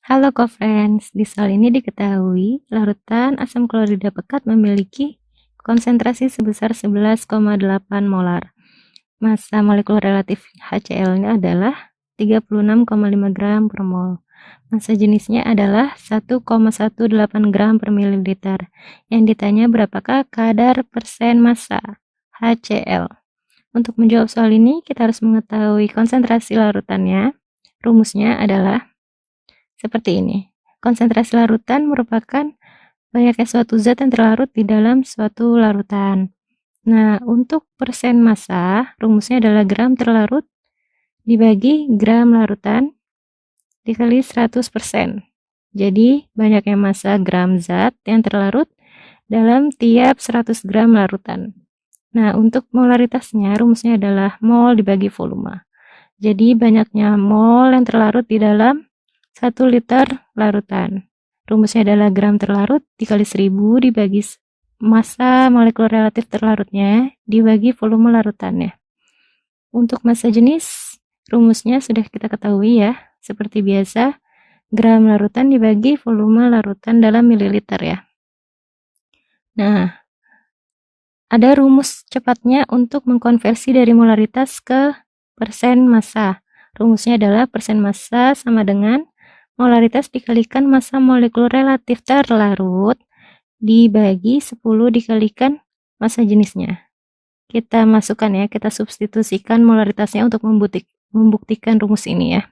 Halo co-friends, di soal ini diketahui larutan asam klorida pekat memiliki konsentrasi sebesar 11,8 molar. Massa molekul relatif HCl-nya adalah 36,5 gram per mol. Massa jenisnya adalah 1,18 gram per mililiter. Yang ditanya berapakah kadar persen massa HCl. Untuk menjawab soal ini, kita harus mengetahui konsentrasi larutannya. Rumusnya adalah seperti ini. Konsentrasi larutan merupakan banyaknya suatu zat yang terlarut di dalam suatu larutan. Nah, untuk persen massa, rumusnya adalah gram terlarut dibagi gram larutan dikali 100%. Jadi, banyaknya massa gram zat yang terlarut dalam tiap 100 gram larutan. Nah, untuk molaritasnya, rumusnya adalah mol dibagi volume. Jadi, banyaknya mol yang terlarut di dalam 1 liter larutan. Rumusnya adalah gram terlarut dikali 1000 dibagi massa molekul relatif terlarutnya dibagi volume larutannya. Untuk massa jenis, rumusnya sudah kita ketahui ya. Seperti biasa, gram larutan dibagi volume larutan dalam mililiter ya. Nah, ada rumus cepatnya untuk mengkonversi dari molaritas ke persen massa. Rumusnya adalah persen massa sama dengan molaritas dikalikan massa molekul relatif terlarut dibagi 10 dikalikan massa jenisnya. Kita masukkan ya, kita substitusikan molaritasnya untuk membuktikan rumus ini ya.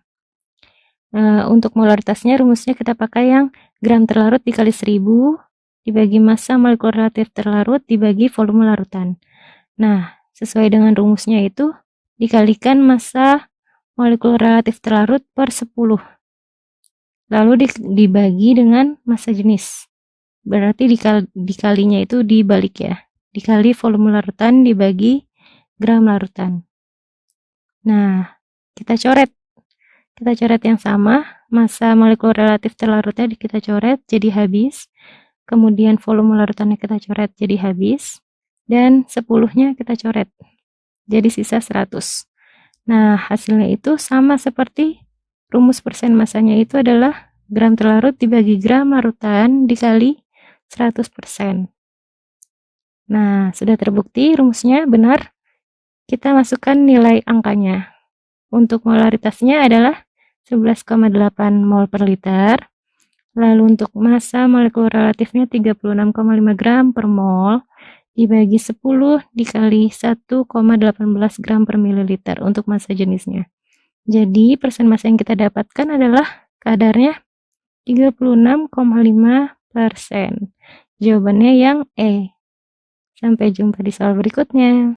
Untuk molaritasnya, rumusnya kita pakai yang gram terlarut dikali 1000 dibagi massa molekul relatif terlarut dibagi volume larutan. Nah, sesuai dengan rumusnya itu dikalikan massa molekul relatif terlarut per 10. Lalu dibagi dengan massa jenis. Berarti dikalinya itu dibalik ya. Dikali volume larutan dibagi gram larutan. Nah, kita coret. Kita coret yang sama. Massa molekul relatif terlarutnya kita coret jadi habis. Kemudian volume larutannya kita coret jadi habis. Dan 10-nya kita coret. Jadi sisa 100. Nah, hasilnya itu sama seperti rumus persen massanya itu adalah gram terlarut dibagi gram larutan dikali 100%. Nah, sudah terbukti rumusnya benar. Kita masukkan nilai angkanya. Untuk molaritasnya adalah 11,8 mol per liter. Lalu untuk massa molekul relatifnya 36,5 gram per mol dibagi 10 dikali 1,18 gram per mililiter untuk massa jenisnya. Jadi, persen massa yang kita dapatkan adalah kadarnya 36,5%. Jawabannya yang E. Sampai jumpa di soal berikutnya.